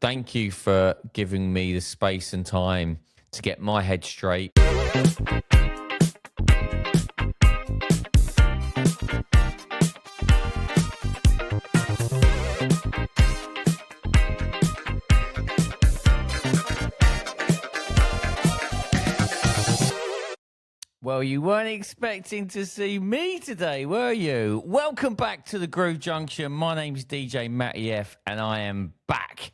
Thank you for giving me the space and time to get my head straight. Well, you weren't expecting to see me today, were you? Welcome back to the Groove Junction. My name's DJ Matty F, and I am back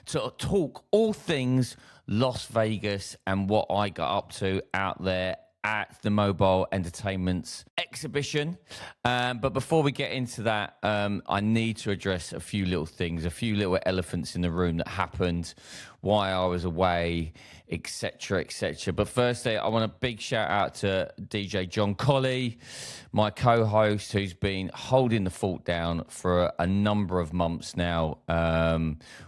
to talk all things Las Vegas and what I got up to out there at the Mobile Entertainment's exhibition. But before we get into that, I need to address a few little things, a few little elephants in the room that happened, why I was away, etc., etc. But firstly, I want a big shout out to DJ John Colley, my co-host, who's been holding the fort down for a number of months now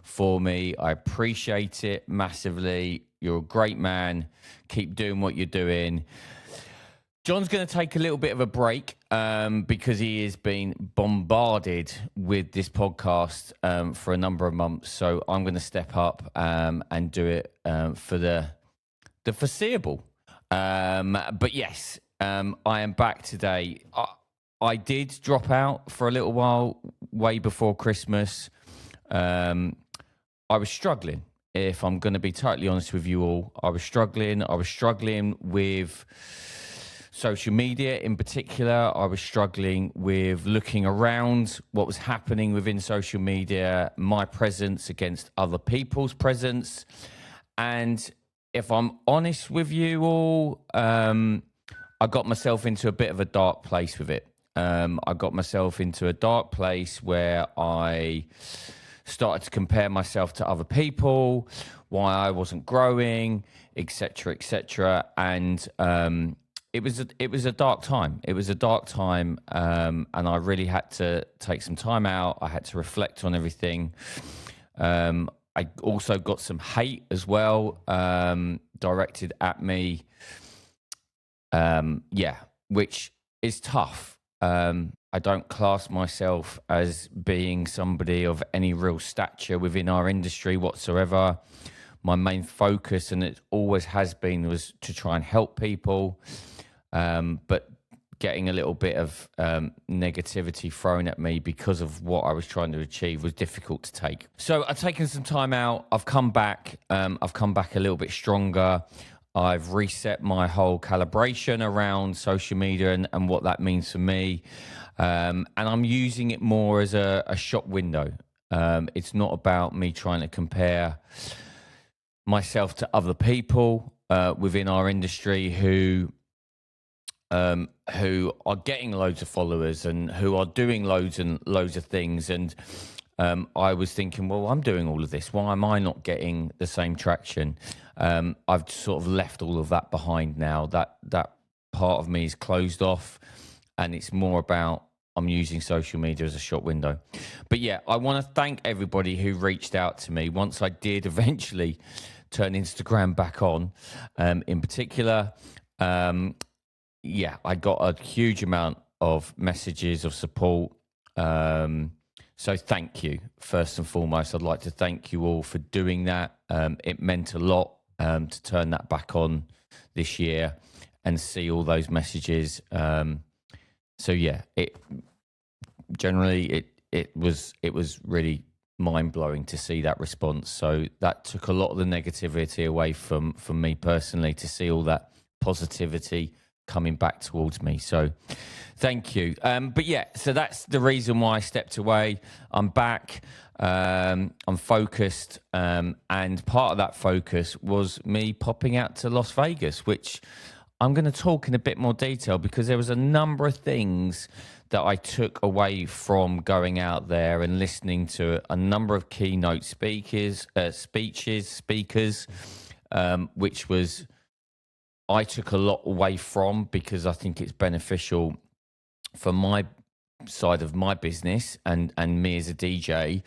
for me. I appreciate it massively. You're a great man. Keep doing what you're doing. John's going to take a little bit of a break because he has been bombarded with this podcast for a number of months. So I'm going to step up and do it for the foreseeable. But yes, I am back today. I did drop out for a little while, way before Christmas. I was struggling. If I'm going to be totally honest with you all, I was struggling. I was struggling with social media in particular. I was struggling with looking around what was happening within social media, my presence against other people's presence. And if I'm honest with you all, I got myself into a bit of a dark place with it. I got myself into a dark place where I started to compare myself to other people, why I wasn't growing, etc., etc. And it was a dark time. It was a dark time, and I really had to take some time out. I had to reflect on everything. I also got some hate as well directed at me. Which is tough. I don't class myself as being somebody of any real stature within our industry whatsoever. My main focus, and it always has been, was to try and help people. But getting a little bit of negativity thrown at me because of what I was trying to achieve was difficult to take. So I've taken some time out. I've come back. I've come back a little bit stronger. I've reset my whole calibration around social media and what that means for me. And I'm using it more as a shop window. It's not about me trying to compare myself to other people within our industry who are getting loads of followers and who are doing loads and loads of things. And I was thinking, well, I'm doing all of this. Why am I not getting the same traction? I've sort of left all of that behind now. That part of me is closed off, and it's more about I'm using social media as a shop window. But yeah, I want to thank everybody who reached out to me once I did eventually turn Instagram back on. In particular, I got a huge amount of messages of support. So thank you. First and foremost, I'd like to thank you all for doing that. It meant a lot to turn that back on this year and see all those messages. So yeah, it was really mind-blowing to see that response. So that took a lot of the negativity away from me personally, to see all that positivity coming back towards me. So thank you. But yeah, so that's the reason why I stepped away. I'm back. I'm focused. And part of that focus was me popping out to Las Vegas, which I'm going to talk in a bit more detail because there was a number of things that I took away from going out there and listening to a number of keynote speakers, which was, I took a lot away from, because I think it's beneficial for my side of my business and me as a DJ.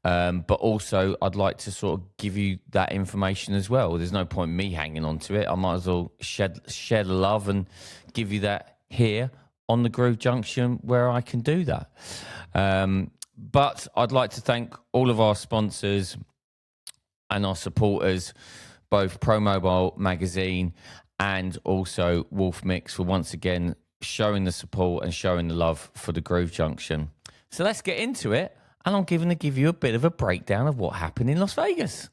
But also I'd like to sort of give you that information as well. There's no point me hanging on to it. I might as well shed love and give you that here on the Groove Junction where I can do that. But I'd like to thank all of our sponsors. and our supporters, both Pro Mobile Magazine and also Wolf Mix, for once again showing the support and showing the love for the Groove Junction. So let's get into it, and I'm going to give you a bit of a breakdown of what happened in Las Vegas.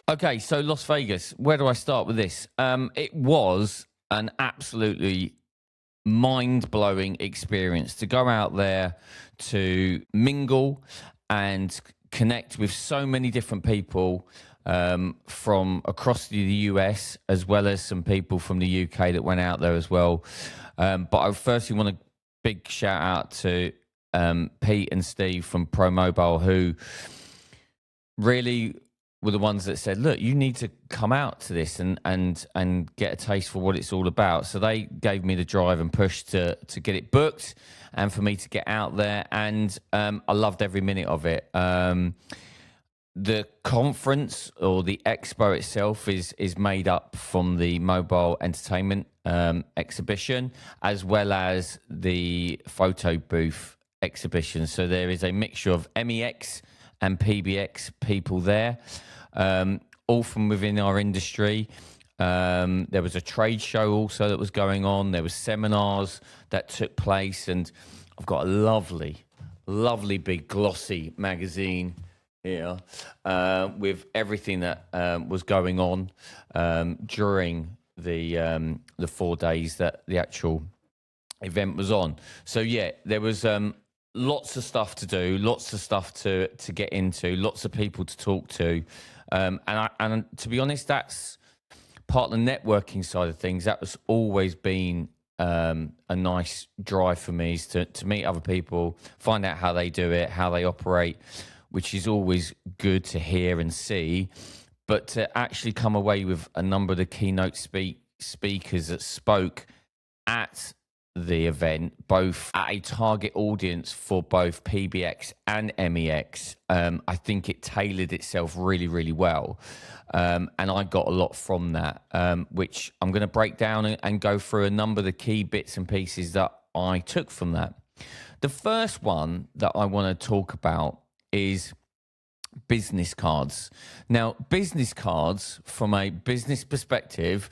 Okay, so Las Vegas, where do I start with this? It was an absolutely mind-blowing experience to go out there, to mingle and connect with so many different people from across the US, as well as some people from the UK that went out there as well. But I firstly want a big shout out to Pete and Steve from Pro Mobile, who really were the ones that said, look, you need to come out to this and get a taste for what it's all about. So they gave me the drive and push to get it booked and for me to get out there. And I loved every minute of it. The conference, or the expo itself, is made up from the mobile entertainment exhibition, as well as the photo booth exhibition. So there is a mixture of MEX and PBX people there, all from within our industry. There was a trade show also that was going on. There was seminars that took place, and I've got a lovely big glossy magazine here with everything that was going on during the 4 days that the actual event was on. So yeah, there was lots of stuff to do, lots of stuff to get into, lots of people to talk to, and to be honest, that's part of the networking side of things. That was always been a nice drive for me, is to meet other people, find out how they do it, how they operate, which is always good to hear and see. But to actually come away with a number of the keynote speakers that spoke at the event, both at a target audience for both PBX and MEX, I think it tailored itself really, really well. And I got a lot from that, which I'm going to break down and go through a number of the key bits and pieces that I took from that. The first one that I want to talk about is business cards. Now, business cards, from a business perspective,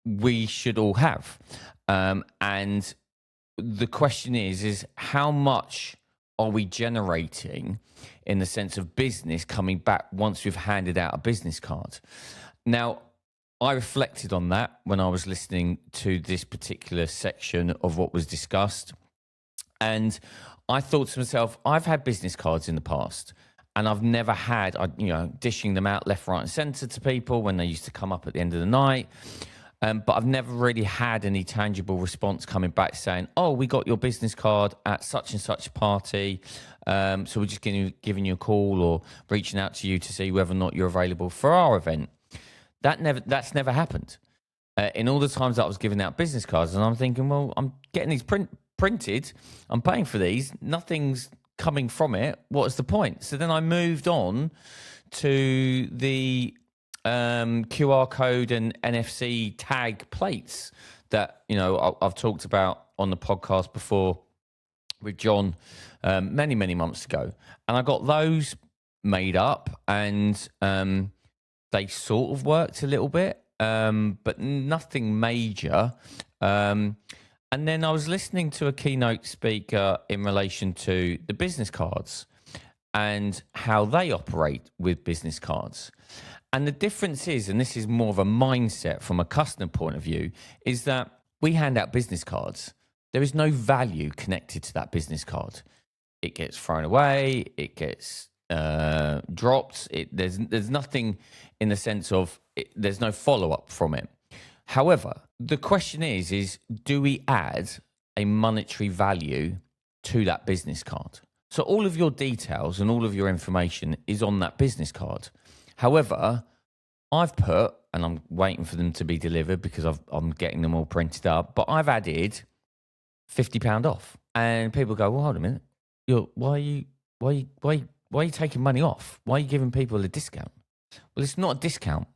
we should all have. And the question is how much are we generating in the sense of business coming back once we've handed out a business card? Now, I reflected on that when I was listening to this particular section of what was discussed. And I thought to myself, I've had business cards in the past, and I've never had, dishing them out left, right, and centre to people when they used to come up at the end of the night. But I've never really had any tangible response coming back saying, oh, we got your business card at such and such party. So we're just giving you a call or reaching out to you to see whether or not you're available for our event. That's never happened. In all the times that I was giving out business cards, and I'm thinking, well, I'm getting these printed, I'm paying for these, nothing's coming from it. What's the point? So then I moved on to the QR code and NFC tag plates that I've talked about on the podcast before with John many months ago, and I got those made up, and they sort of worked a little bit, but nothing major. And then I was listening to a keynote speaker in relation to the business cards and how they operate with business cards. And the difference is, and this is more of a mindset from a customer point of view, is that we hand out business cards. There is no value connected to that business card. It gets thrown away. It gets dropped. There's nothing in the sense of there's no follow-up from it. However, the question is do we add a monetary value to that business card? So all of your details and all of your information is on that business card. However, I've put, and I'm waiting for them to be delivered because I'm getting them all printed up, but I've added £50 off. And people go, well, hold a minute. Why are you taking money off? Why are you giving people a discount? Well, it's not a discount,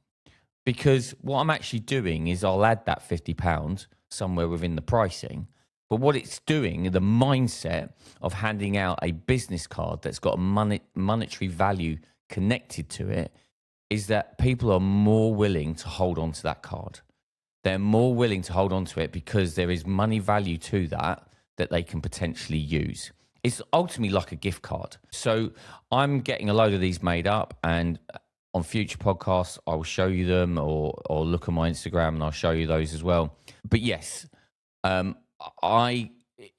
because what I'm actually doing is I'll add that £50 somewhere within the pricing, But what it's doing, the mindset of handing out a business card that's got a monetary value connected to it, is that people are more willing to hold on to that card. They're more willing to hold on to it because there is money value to that they can potentially use. It's ultimately like a gift card. So I'm getting a load of these made up, and on future podcasts, I will show you them, or look at my Instagram and I'll show you those as well. But yes, it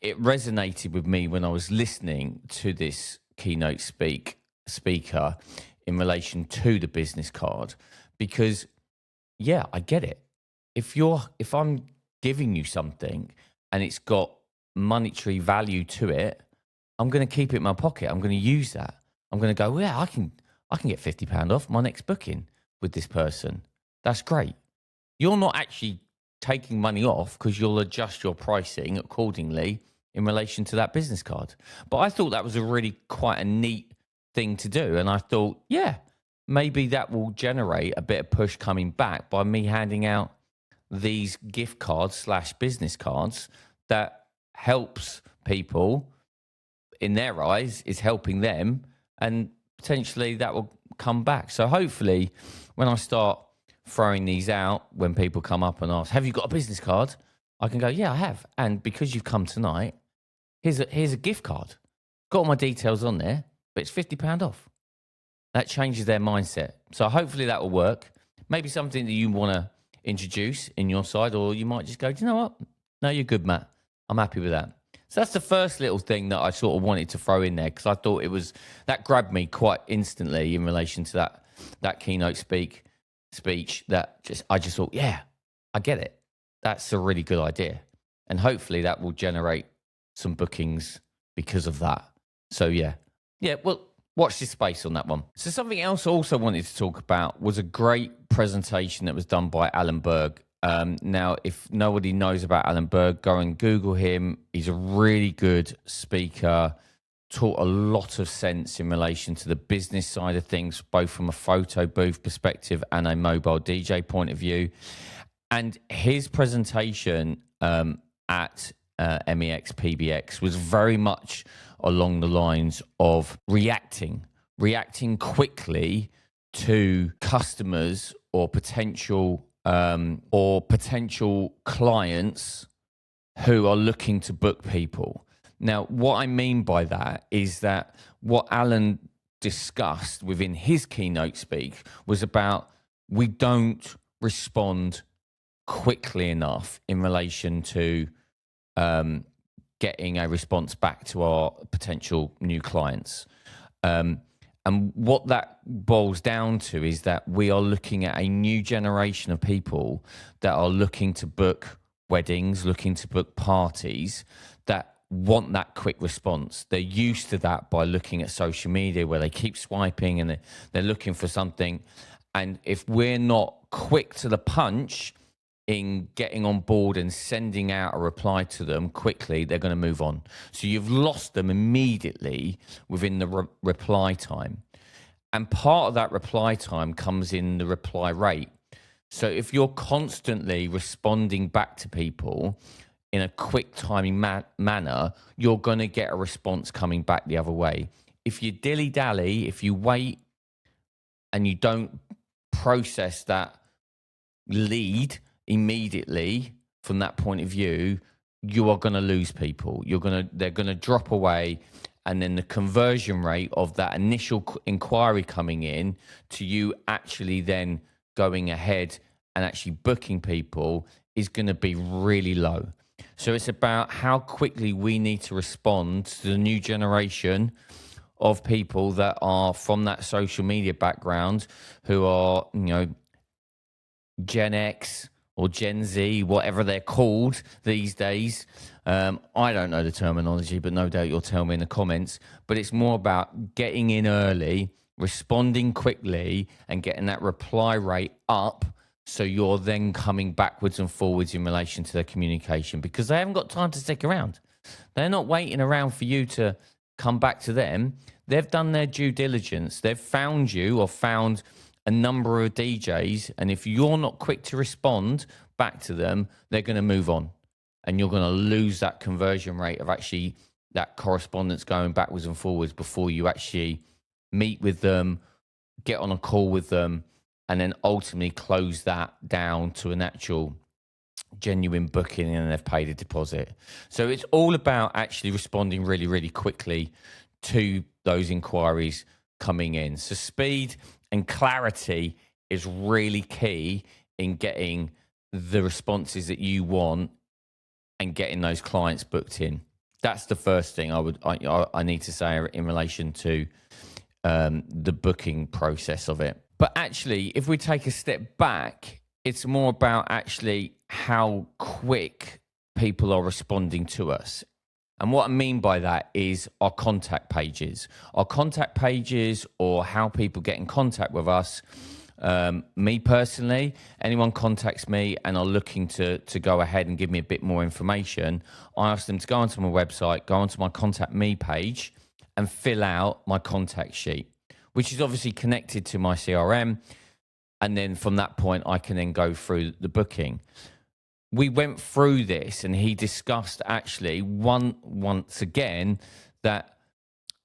resonated with me when I was listening to this keynote speaker in relation to the business card, because yeah, I get it. If I'm giving you something and it's got monetary value to it, I'm going to keep it in my pocket. I'm going to use that. I'm going to go, yeah, I can get £50 off my next booking with this person. That's great. You're not actually taking money off, because you'll adjust your pricing accordingly in relation to that business card. But I thought that was a really quite a neat thing to do. And I thought, yeah, maybe that will generate a bit of push coming back by me handing out these gift cards / business cards that helps people, in their eyes, is helping them, and potentially that will come back. So hopefully when I start throwing these out, when people come up and ask, have you got a business card? I can go, yeah, I have. And because you've come tonight, here's a gift card. Got all my details on there, but it's £50 off. That changes their mindset. So hopefully that will work. Maybe something that you want to introduce in your side, or you might just go, do you know what? No, you're good, Matt. I'm happy with that. So that's the first little thing that I sort of wanted to throw in there, because I thought that grabbed me quite instantly in relation to that keynote speech. I just thought, yeah, I get it. That's a really good idea. And hopefully that will generate some bookings because of that. So yeah, well, watch this space on that one. So something else I also wanted to talk about was a great presentation that was done by Alan Berg. Now, if nobody knows about Alan Berg, go and Google him. He's a really good speaker, taught a lot of sense in relation to the business side of things, both from a photo booth perspective and a mobile DJ point of view. And his presentation at MEX PBX was very much along the lines of reacting quickly to customers or potential clients who are looking to book people. Now, what I mean by that is that what Alan discussed within his keynote speak was about, we don't respond quickly enough in relation to getting a response back to our potential new clients. And what that boils down to is that we are looking at a new generation of people that are looking to book weddings, looking to book parties, that want that quick response. They're used to that by looking at social media, where they keep swiping and they're looking for something. And if we're not quick to the punch in getting on board and sending out a reply to them quickly, they're going to move on. So you've lost them immediately within the reply time. And part of that reply time comes in the reply rate. So if you're constantly responding back to people in a quick, timely manner, you're going to get a response coming back the other way. If you dilly-dally, if you wait and you don't process that lead immediately from that point of view, you are going to lose people. They're going to drop away, and then the conversion rate of that initial inquiry coming in to you actually then going ahead and actually booking people is going to be really low. So it's about how quickly we need to respond to the new generation of people that are from that social media background, who are, Gen X or Gen Z, whatever they're called these days. I don't know the terminology, but no doubt you'll tell me in the comments. But it's more about getting in early, responding quickly, and getting that reply rate up, so you're then coming backwards and forwards in relation to their communication, because they haven't got time to stick around. They're not waiting around for you to come back to them. They've done their due diligence. They've found you, or found a number of DJs, and if you're not quick to respond back to them, they're going to move on. and you're going to lose that conversion rate of actually that correspondence going backwards and forwards before you actually meet with them, get on a call with them, and then ultimately close that down to an actual genuine booking and they've paid a deposit. So it's all about actually responding really, really quickly to those inquiries coming in. So speed and clarity is really key in getting the responses that you want and getting those clients booked in. That's the first thing I need to say in relation to the booking process of it. But actually, if we take a step back, it's more about actually how quick people are responding to us. And what I mean by that is our contact pages. Our contact pages, or how people get in contact with us. Me personally, anyone contacts me and are looking to go ahead and give me a bit more information, I ask them to go onto my website, go onto my contact me page and fill out my contact sheet, which is obviously connected to my CRM. And then from that point, I can then go through the booking. We went through this and he discussed actually once again that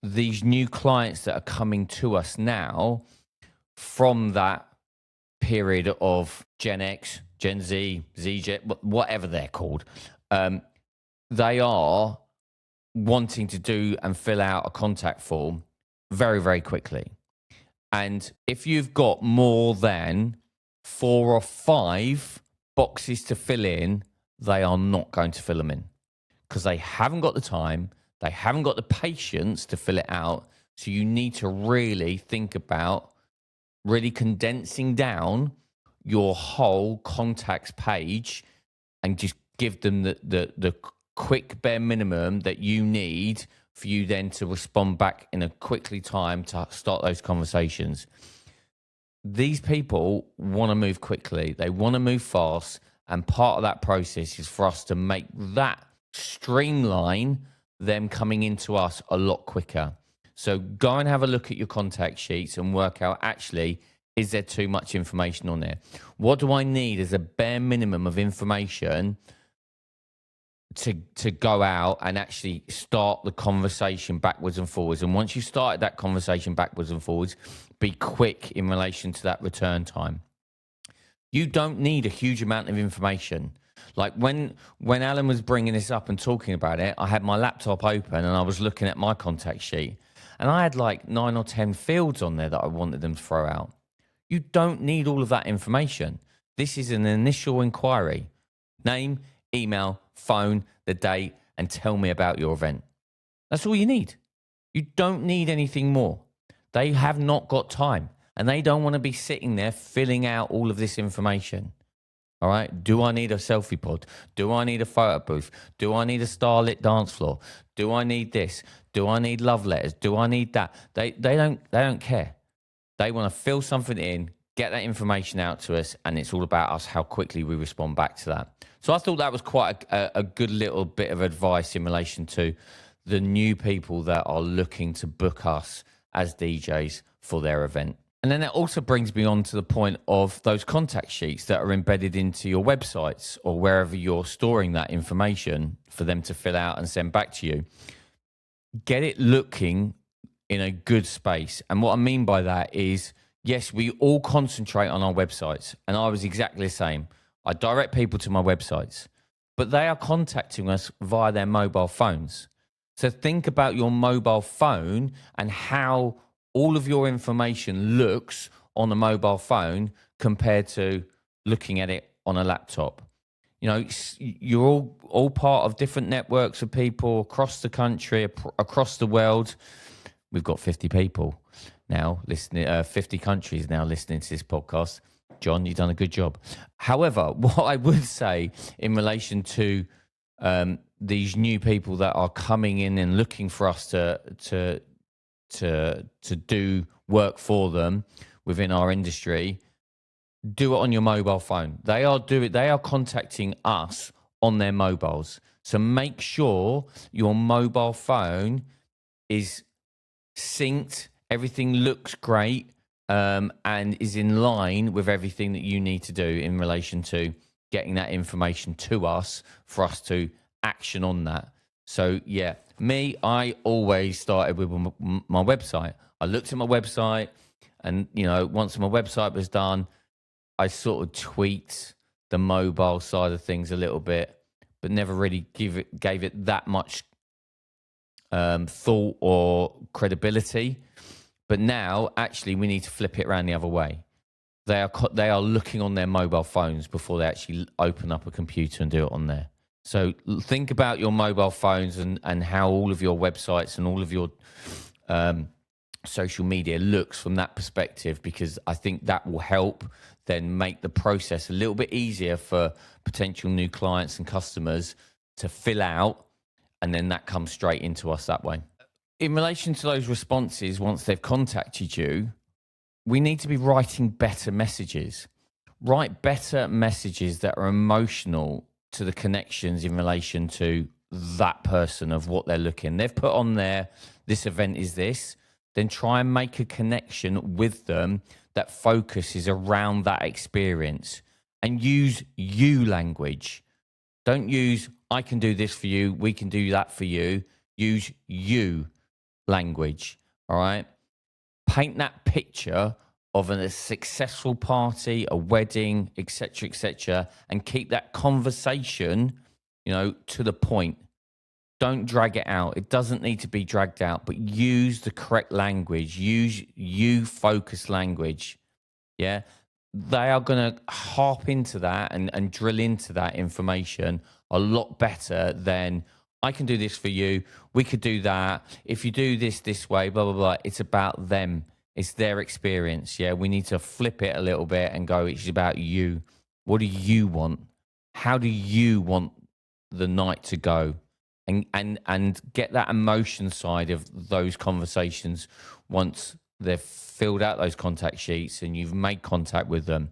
these new clients that are coming to us now from that period of Gen X, Gen Z, ZJ, whatever they're called, they are wanting to do and fill out a contact form very, very quickly. And if you've got more than 4 or 5 boxes to fill in, they are not going to fill them in because they haven't got the time, they haven't got the patience to fill it out. So you need to really think about really condensing down your whole contacts page and just give them the quick bare minimum that you need for you then to respond back in a quickly time to start those conversations. These people want to move quickly. They want to move fast. And part of that process is for us to make that streamline them coming into us a lot quicker. So go and have a look at your contact sheets and work out, actually, is there too much information on there? What do I need as a bare minimum of information to go out and actually start the conversation backwards and forwards? And once you've started that conversation backwards and forwards, be quick in relation to that return time. You don't need a huge amount of information. Like when Alan was bringing this up and talking about it, I had my laptop open and I was looking at my contact sheet and I had like 9 or 10 fields on there that I wanted them to throw out. You don't need all of that information. This is an initial inquiry. Name, email, phone, the date, and tell me about your event. That's all you need. You don't need anything more. They have not got time and they don't want to be sitting there filling out all of this information. All right. Do I need a selfie pod? Do I need a photo booth? Do I need a starlit dance floor? Do I need this? Do I need love letters? Do I need that? They don't care. They want to fill something in, get that information out to us, and it's all about us, how quickly we respond back to that. So I thought that was quite a good little bit of advice in relation to the new people that are looking to book us as DJs for their event. And then that also brings me on to the point of those contact sheets that are embedded into your websites or wherever you're storing that information for them to fill out and send back to you. Get it looking in a good space. And what I mean by that is, yes, we all concentrate on our websites. And I was exactly the same. I direct people to my websites, but they are contacting us via their mobile phones. So think about your mobile phone and how all of your information looks on a mobile phone compared to looking at it on a laptop. You know, you're all part of different networks of people across the country, across the world. We've got 50 people now listening, 50 countries now listening to this podcast. John, you've done a good job. However, what I would say in relation to these new people that are coming in and looking for us to do work for them within our industry, do it on your mobile phone. They are contacting us on their mobiles. So make sure your mobile phone is synced, everything looks great, and is in line with everything that you need to do in relation to getting that information to us for us to action on that. So yeah, I always started with my website. I looked at my website, and once my website was done, I sort of tweaked the mobile side of things a little bit, but never really gave it that much thought or credibility. But now, actually, we need to flip it around the other way. They are looking on their mobile phones before they actually open up a computer and do it on there. So think about your mobile phones and how all of your websites and all of your social media looks from that perspective, because I think that will help then make the process a little bit easier for potential new clients and customers to fill out, and then that comes straight into us that way. In relation to those responses, once they've contacted you, we need to be writing better messages. Write better messages that are emotional to the connections in relation to that person, of what they're looking. They've put on there, this event is this. Then try and make a connection with them that focuses around that experience, and use you language. Don't use, I can do this for you, we can do that for you. Use you language, all right? Paint that picture of a successful party, a wedding, etc., and keep that conversation, to the point. Don't drag it out. It doesn't need to be dragged out, but use the correct language. Use you focused language. Yeah. They are going to harp into that and drill into that information a lot better than, I can do this for you. We could do that. If you do this way, blah, blah, blah. It's about them. It's their experience. Yeah. We need to flip it a little bit and go, it's about you. What do you want? How do you want the night to go? And get that emotion side of those conversations once they've filled out those contact sheets and you've made contact with them.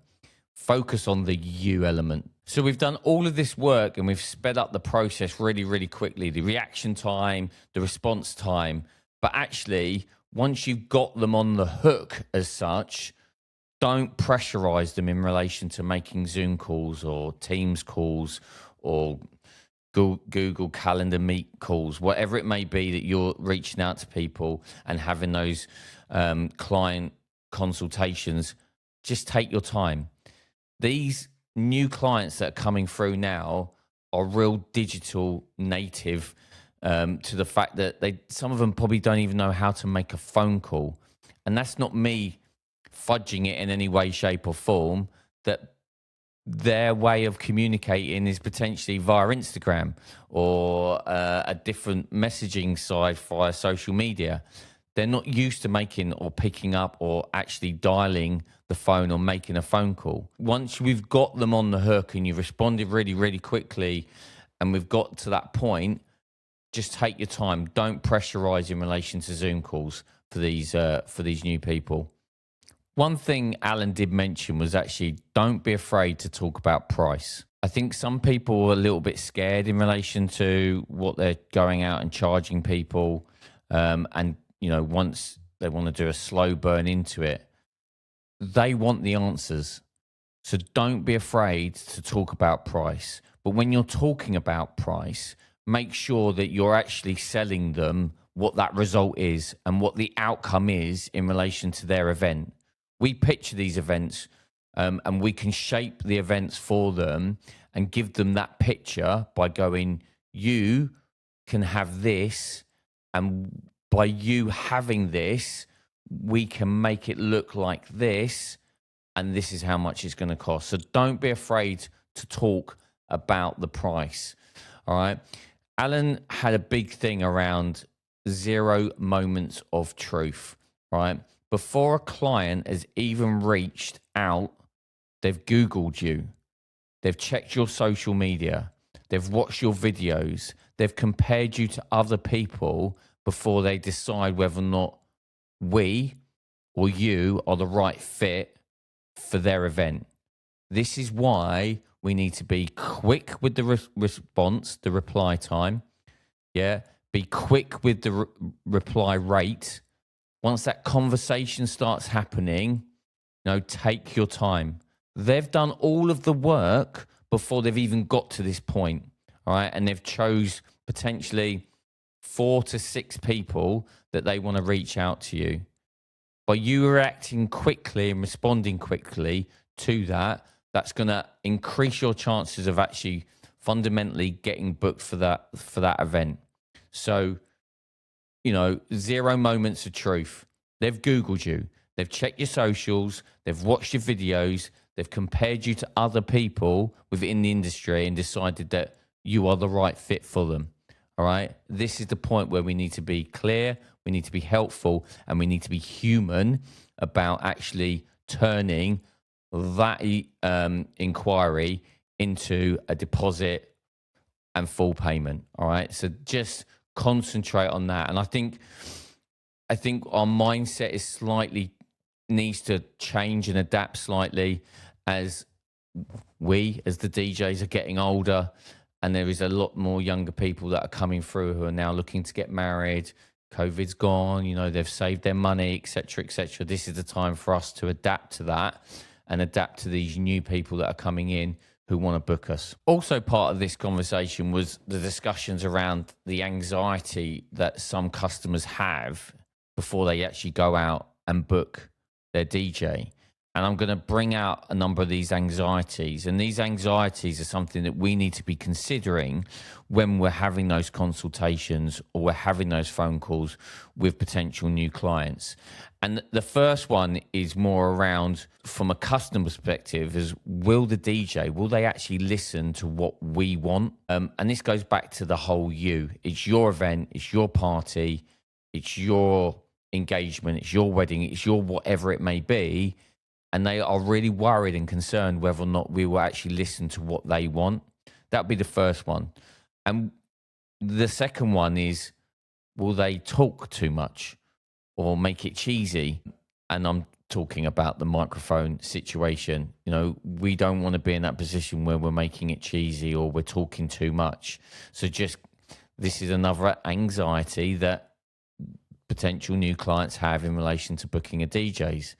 Focus on the you element. So we've done all of this work and we've sped up the process really, really quickly. The reaction time, the response time. But actually, once you've got them on the hook as such, don't pressurize them in relation to making Zoom calls or Teams calls or Google Calendar Meet calls, whatever it may be that you're reaching out to people and having those client consultations. Just take your time. These new clients that are coming through now are real digital native, to the fact that some of them probably don't even know how to make a phone call. And that's not me fudging it in any way, shape or form. That their way of communicating is potentially via Instagram or a different messaging side via social media. They're not used to making or picking up or actually dialing the phone or making a phone call. Once we've got them on the hook and you've responded really, really quickly and we've got to that point, just take your time. Don't pressurize in relation to Zoom calls for these new people. One thing Alan did mention was actually, don't be afraid to talk about price. I think some people are a little bit scared in relation to what they're going out and charging people. And, once they want to do a slow burn into it, they want the answers. So don't be afraid to talk about price. But when you're talking about price, make sure that you're actually selling them what that result is and what the outcome is in relation to their event. We picture these events and we can shape the events for them and give them that picture by going, you can have this, and by you having this, we can make it look like this, and this is how much it's going to cost. So don't be afraid to talk about the price. All right. Alan had a big thing around 0 moments of truth, right? Before a client has even reached out, they've Googled you, they've checked your social media, they've watched your videos, they've compared you to other people before they decide whether or not we or you are the right fit for their event. This is why we need to be quick with the response, the reply time. Yeah, be quick with the reply rate. Once that conversation starts happening, take your time. They've done all of the work before they've even got to this point, all right? And they've chose potentially 4 to 6 people that they want to reach out to you. By you reacting quickly and responding quickly to that, that's going to increase your chances of actually fundamentally getting booked for that event. So, 0 moments of truth. They've Googled you. They've checked your socials. They've watched your videos. They've compared you to other people within the industry and decided that you are the right fit for them. All right. This is the point where we need to be clear, we need to be helpful, and we need to be human about actually turning that inquiry into a deposit and full payment. All right. So just concentrate on that. And I think our mindset is needs to change and adapt slightly as the DJs are getting older, and there is a lot more younger people that are coming through who are now looking to get married. COVID's gone, they've saved their money, et cetera, et cetera. This is the time for us to adapt to that and adapt to these new people that are coming in who want to book us. Also part of this conversation was the discussions around the anxiety that some customers have before they actually go out and book their DJ. And I'm going to bring out a number of these anxieties. And these anxieties are something that we need to be considering when we're having those consultations or we're having those phone calls with potential new clients. And the first one is more around, from a customer perspective, is will they actually listen to what we want? And this goes back to the whole you. It's your event, it's your party, it's your engagement, it's your wedding, it's your whatever it may be. And they are really worried and concerned whether or not we will actually listen to what they want. That'd be the first one. And the second one is, will they talk too much or make it cheesy? And I'm talking about the microphone situation. We don't want to be in that position where we're making it cheesy or we're talking too much. So this is another anxiety that potential new clients have in relation to booking a DJs.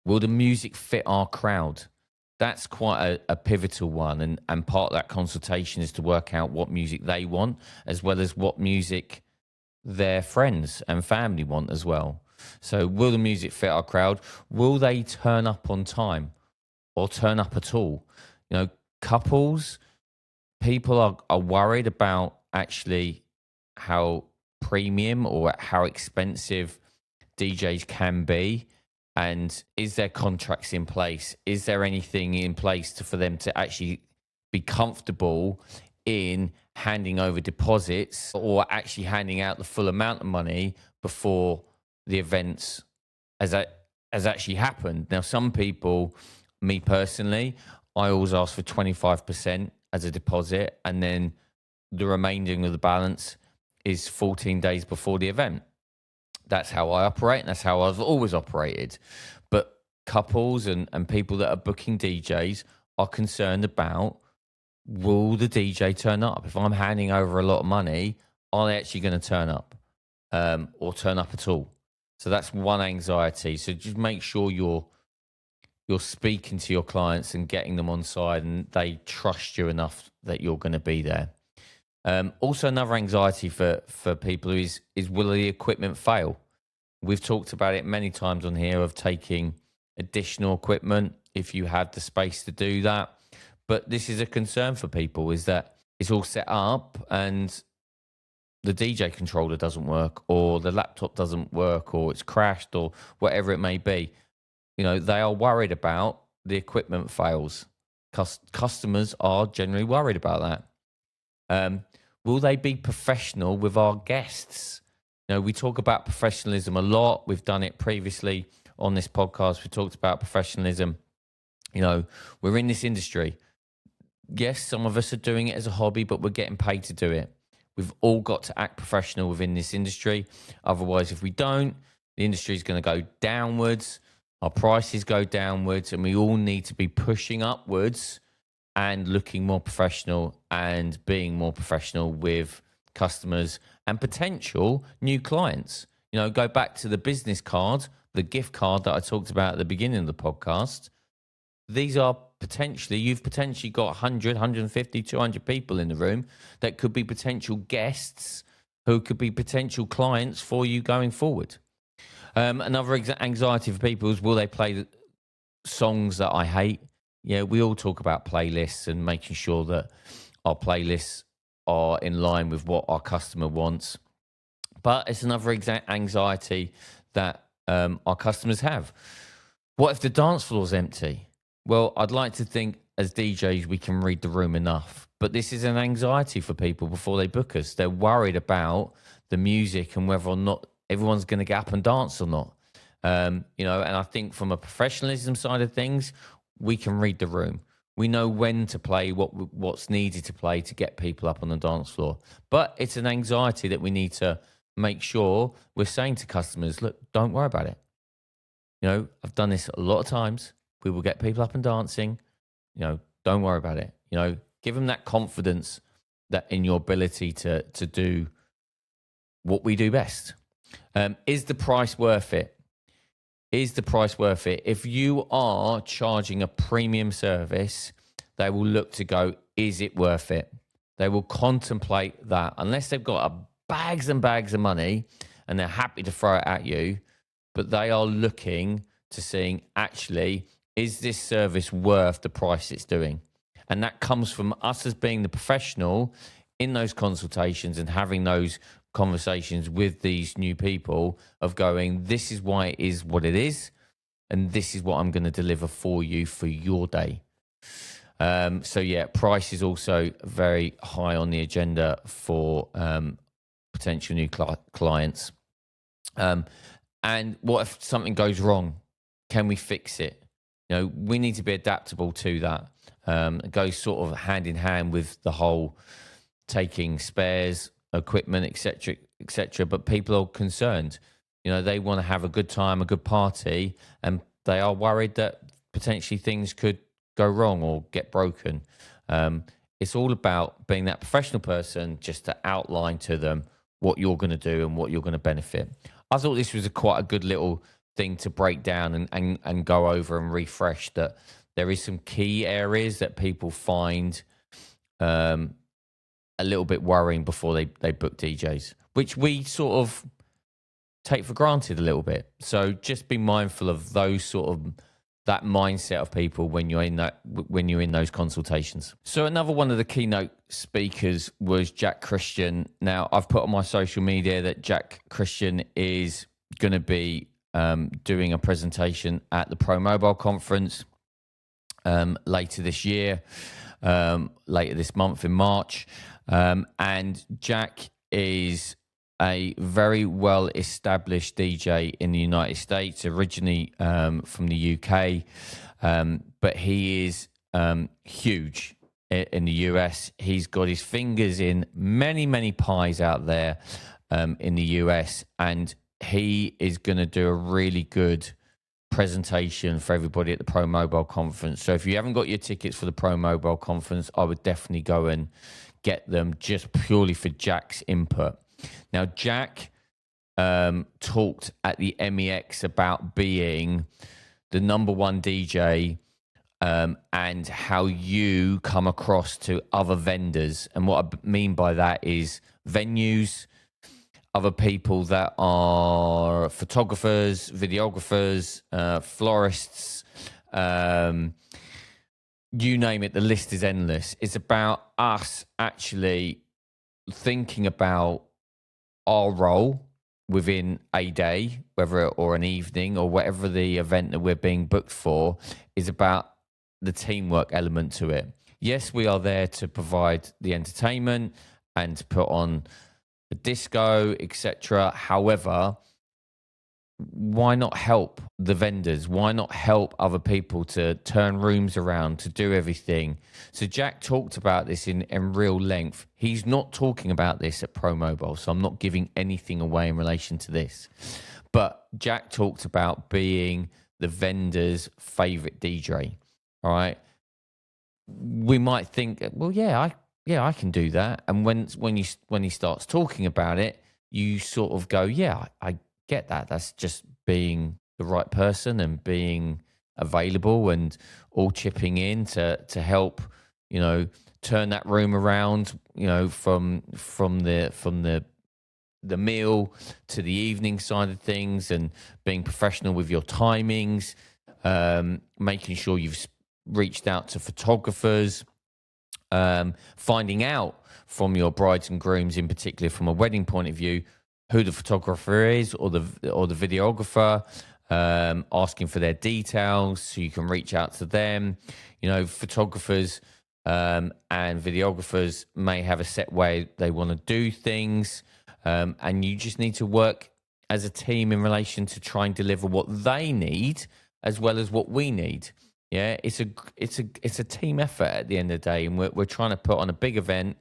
Will the music fit our crowd? That's quite a pivotal one. And part of that consultation is to work out what music they want, as well as what music their friends and family want as well. So will the music fit our crowd? Will they turn up on time or turn up at all? Couples, people are worried about actually how premium or how expensive DJs can be. And is there contracts in place? Is there anything in place for them to actually be comfortable in handing over deposits or actually handing out the full amount of money before the events has actually happened? Now, some people, me personally, I always ask for 25% as a deposit, and then the remaining of the balance is 14 days before the event. That's how I operate, and that's how I've always operated. But couples and people that are booking DJs are concerned about, will the DJ turn up? If I'm handing over a lot of money, are they actually going to turn up or turn up at all? So that's one anxiety. So just make sure you're speaking to your clients and getting them on side and they trust you enough that you're going to be there. Also, another anxiety for people is will the equipment fail? We've talked about it many times on here of taking additional equipment if you have the space to do that. But this is a concern for people, is that it's all set up and the DJ controller doesn't work, or the laptop doesn't work, or it's crashed, or whatever it may be. They are worried about the equipment fails. Customers are generally worried about that. Will they be professional with our guests? We talk about professionalism a lot. We've done it previously on this podcast. We talked about professionalism. We're in this industry. Yes, some of us are doing it as a hobby, but we're getting paid to do it. We've all got to act professional within this industry. Otherwise, if we don't, the industry is going to go downwards. Our prices go downwards, and we all need to be pushing upwards and looking more professional and being more professional with customers and potential new clients. Go back to the business card, the gift card that I talked about at the beginning of the podcast. These are potentially you've potentially got 100, 150, 200 people in the room that could be potential guests who could be potential clients for you going forward. Another anxiety for people is, will they play songs that I hate? Yeah, we all talk about playlists and making sure that our playlists are in line with what our customer wants. But it's another anxiety that our customers have. What if the dance floor's empty? Well, I'd like to think as DJs we can read the room enough. But this is an anxiety for people before they book us. They're worried about the music and whether or not everyone's going to get up and dance or not. And I think from a professionalism side of things, we can read the room. We know when to play, what's needed to play to get people up on the dance floor. But it's an anxiety that we need to make sure we're saying to customers, look, don't worry about it. I've done this a lot of times. We will get people up and dancing. Don't worry about it. Give them that confidence that in your ability to do what we do best. Is the price worth it? Is the price worth it? If you are charging a premium service, they will look to go, is it worth it? They will contemplate that unless they've got bags and bags of money and they're happy to throw it at you, but they are looking to seeing, actually, is this service worth the price it's doing? And that comes from us as being the professional in those consultations and having those conversations with these new people of going, this is why it is what it is, and this is what I'm going to deliver for you for your day. Price is also very high on the agenda for potential new clients. And what if something goes wrong? Can we fix it? We need to be adaptable to that. It goes sort of hand in hand with the whole taking spares, equipment, etc. But people are concerned. They want to have a good time, a good party, and they are worried that potentially things could go wrong or get broken. It's all about being that professional person just to outline to them what you're going to do and what you're going to benefit. I thought this was quite a good little thing to break down and go over and refresh, that there is some key areas that people find a little bit worrying before they book DJs, which we sort of take for granted a little bit. So just be mindful of those that mindset of people when you're in those consultations. So another one of the keynote speakers was Jack Christian. Now, I've put on my social media that Jack Christian is going to be doing a presentation at the Pro Mobile conference later this year, later this month in March. And Jack is a very well-established DJ in the United States, originally from the UK, but he is huge in the US. He's got his fingers in many, many pies out there in the US, and he is going to do a really good presentation for everybody at the Pro Mobile conference. So if you haven't got your tickets for the Pro Mobile conference, I would definitely go and get them just purely for Jack's input. Now, Jack talked at the MEX about being the number one DJ and how you come across to other vendors. And what I mean by that is venues, other people that are photographers, videographers, florists, you name it, the list is endless. It's about us actually thinking about our role within a day, whether or an evening or whatever the event that we're being booked for, is about the teamwork element to it. Yes, we are there to provide the entertainment and to put on the disco, etc. However, why not help the vendors? Why not help other people to turn rooms around, to do everything? So Jack talked about this in real length. He's not talking about this at Pro Mobile, so I'm not giving anything away in relation to this. But Jack talked about being the vendor's favorite DJ. All right. We might think, well, I can do that. And when he starts talking about it, you sort of go, yeah, I get that. That's just being the right person and being available and all chipping in to help, turn that room around, from the meal to the evening side of things, and being professional with your timings, making sure you've reached out to photographers, finding out from your brides and grooms, in particular from a wedding point of view, who the photographer is or the videographer, asking for their details so you can reach out to them. Photographers and videographers may have a set way they want to do things, and you just need to work as a team in relation to try and deliver what they need as well as what we need. Yeah, it's a team effort at the end of the day, and we're trying to put on a big event.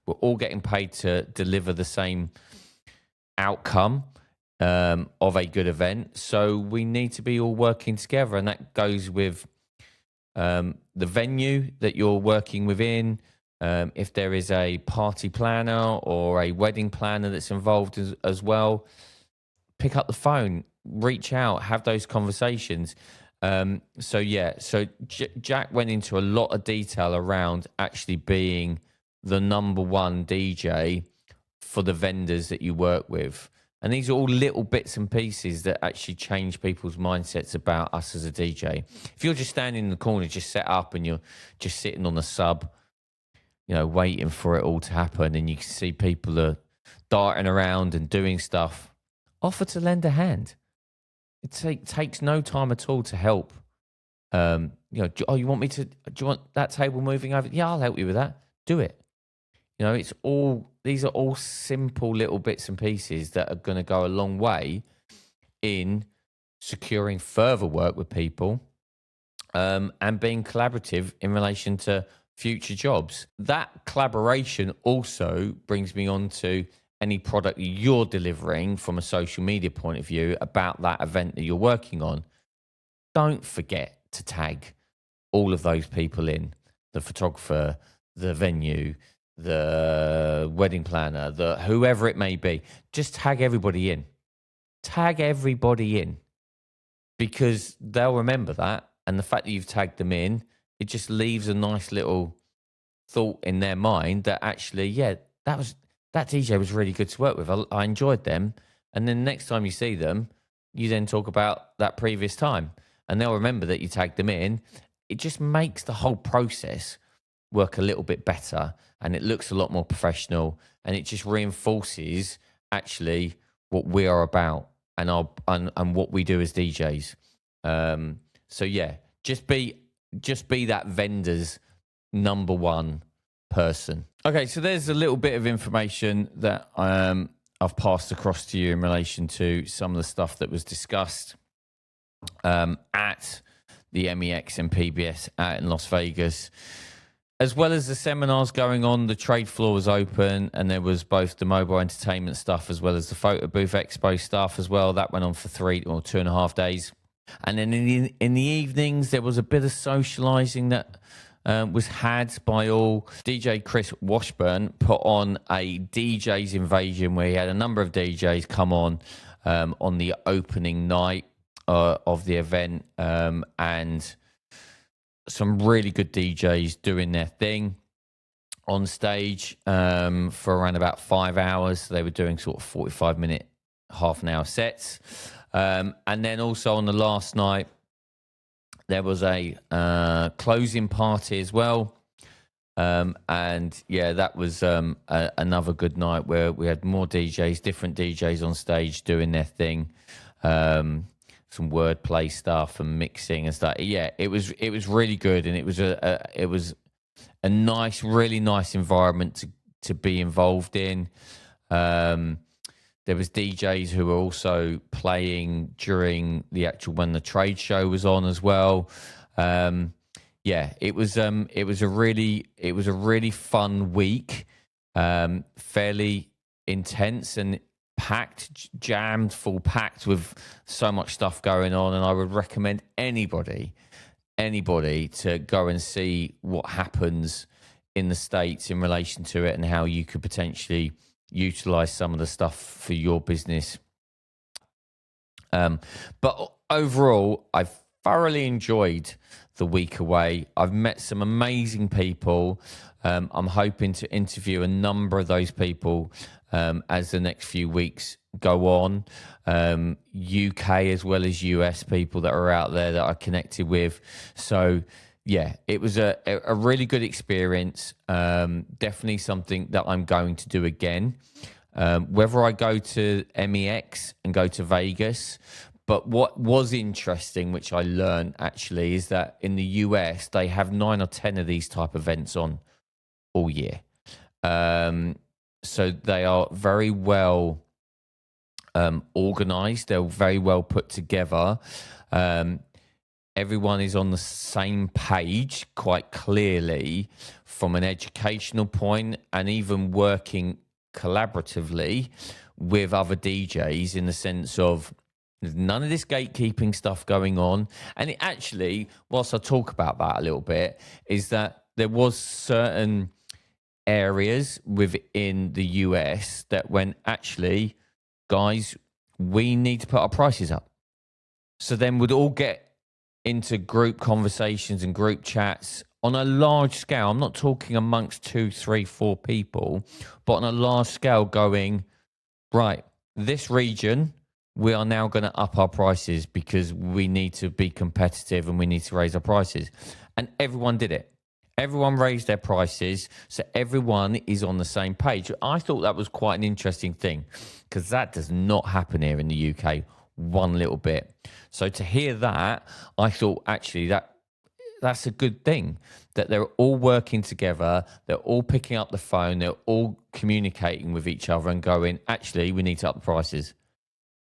We're all getting paid to deliver the same outcome of a good event, so we need to be all working together, and that goes with the venue that you're working within. If there is a party planner or a wedding planner that's involved as well, pick up the phone, reach out, have those conversations. So Jack went into a lot of detail around actually being the number one DJ for the vendors that you work with. And these are all little bits and pieces that actually change people's mindsets about us as a DJ. If you're just standing in the corner, just set up, and you're just sitting on the sub, waiting for it all to happen, and you can see people are darting around and doing stuff, offer to lend a hand. It takes no time at all to help. You want me to? Do you want that table moving over? Yeah, I'll help you with that. Do it. These are all simple little bits and pieces that are going to go a long way in securing further work with people, and being collaborative in relation to future jobs. That collaboration also brings me on to any product you're delivering from a social media point of view about that event that you're working on. Don't forget to tag all of those people in: the photographer, the venue, the wedding planner, the whoever it may be. Just tag everybody in. Tag everybody in, because they'll remember that. And the fact that you've tagged them in, it just leaves a nice little thought in their mind that actually, that DJ was really good to work with. I enjoyed them. And then next time you see them, you then talk about that previous time, and they'll remember that you tagged them in. It just makes the whole process work a little bit better, and it looks a lot more professional, and it just reinforces actually what we are about and what we do as DJs. Just be that vendor's number one person. Okay, so there's a little bit of information that I've passed across to you in relation to some of the stuff that was discussed at the MEX and PBS out in Las Vegas, as well as the seminars going on. The trade floor was open, and there was both the mobile entertainment stuff as well as the photo booth expo stuff as well. That went on for 2.5 days. And then in the evenings, there was a bit of socializing that was had by all. DJ Chris Washburn put on a DJ's Invasion, where he had a number of DJs come on the opening night of the event, and some really good DJs doing their thing on stage for around about 5 hours. So they were doing sort of 45-minute, half an hour sets. And then also on the last night, there was a closing party as well. That was another good night where we had more DJs, different DJs on stage doing their thing. Some wordplay stuff and mixing and stuff. Yeah, it was really good, and it was a nice, really nice environment to be involved in. There was DJs who were also playing during when the trade show was on as well. It was a really fun week, fairly intense and packed, jammed, full packed with so much stuff going on. And I would recommend anybody to go and see what happens in the States in relation to it, and how you could potentially utilize some of the stuff for your business. But overall, I thoroughly enjoyed the week away. I've met some amazing people. I'm hoping to interview a number of those people as the next few weeks go on. UK as well as US people that are out there that I connected with. So yeah, it was a really good experience. Definitely something that I'm going to do again. Whether I go to MEX and go to Vegas, but what was interesting, which I learned actually, is that in the US, they have 9 or 10 of these type of events on all year. So they are very well organized. They're very well put together. Everyone is on the same page quite clearly from an educational point, and even working collaboratively with other DJs in the sense of there's none of this gatekeeping stuff going on. And it actually, whilst I talk about that a little bit, is that there was certain areas within the US that when actually, guys, we need to put our prices up. So then we'd all get into group conversations and group chats on a large scale. I'm not talking amongst 2, 3, 4 people, but on a large scale going, right, this region, we are now going to up our prices because we need to be competitive and we need to raise our prices. And everyone did it. Everyone raised their prices, so everyone is on the same page. I thought that was quite an interesting thing because that does not happen here in the UK one little bit. So to hear that, I thought actually that's a good thing, that they're all working together, they're all picking up the phone, they're all communicating with each other and going, actually, we need to up the prices.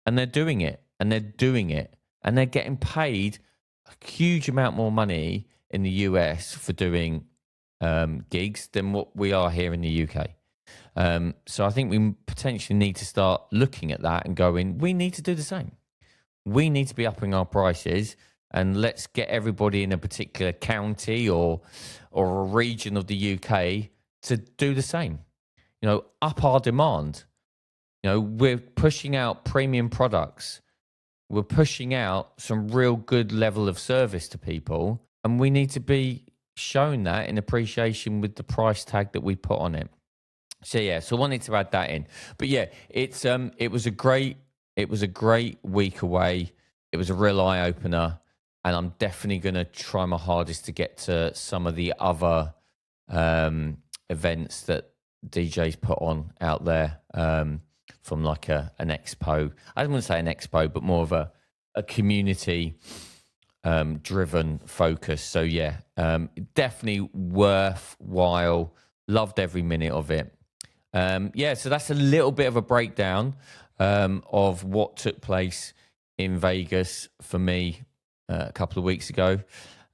And they're doing it, and they're doing it, and they're getting paid a huge amount more money in the US for doing gigs than what we are here in the UK. So I think we potentially need to start looking at that and going, we need to do the same. We need to be upping our prices, and let's get everybody in a particular county or a region of the UK to do the same. You know, up our demand. You know, we're pushing out premium products. We're pushing out some real good level of service to people, and we need to be shown that in appreciation with the price tag that we put on it. So yeah, so I wanted to add that in. But yeah, it was a great week away. It was a real eye opener, and I'm definitely going to try my hardest to get to some of the other events that DJs put on out there. From like an expo. I don't want to say an expo, but more of a community driven focus. So yeah, definitely worthwhile. Loved every minute of it. Yeah, so that's a little bit of a breakdown of what took place in Vegas for me a couple of weeks ago.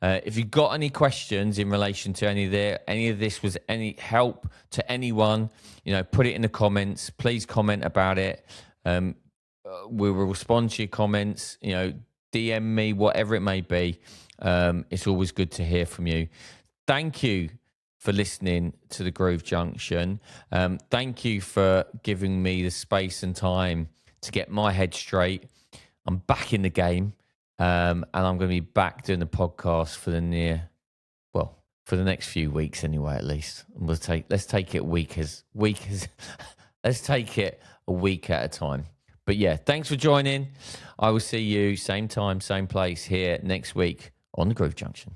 If you've got any questions in relation to any of this was any help to anyone, you know, put it in the comments. Please comment about it. We will respond to your comments. You know, DM me, whatever it may be. It's always good to hear from you. Thank you for listening to the Groove Junction. Thank you for giving me the space and time to get my head straight. I'm back in the game. And I'm going to be back doing the podcast for the next few weeks anyway, at least. And let's take it a week let's take it a week at a time. But yeah, thanks for joining. I will see you same time, same place here next week on the Groove Junction.